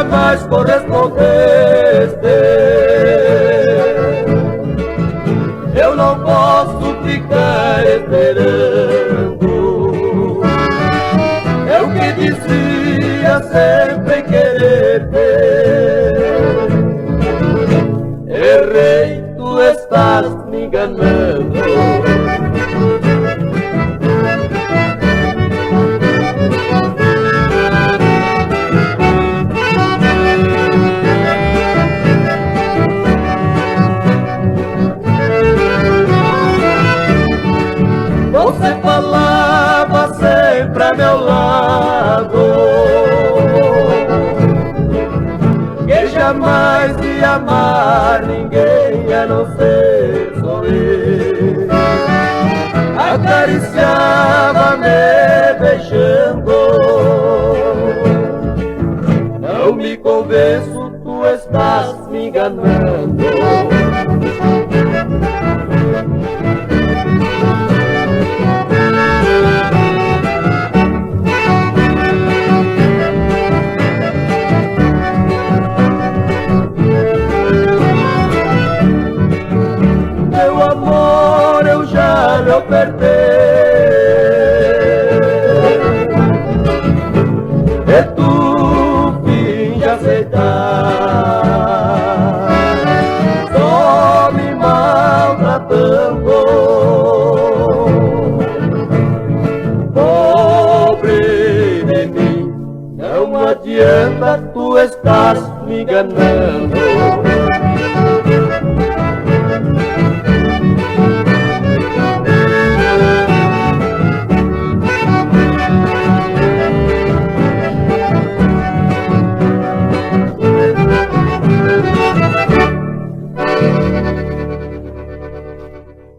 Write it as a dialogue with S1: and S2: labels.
S1: jamais correspondeste. Eu não posso ficar esperando. Eu que dizia sempre querer ter. Errei, tu estás me enganando. Você falava sempre a meu lado que jamais ia amar ninguém a não ser só eu. Acariciava-me beijando. Não me convenço, tu estás me enganando. Eu perdi e tu finge aceitar, só me maltratando. Pobre de mim, não adianta, tu estás me enganando.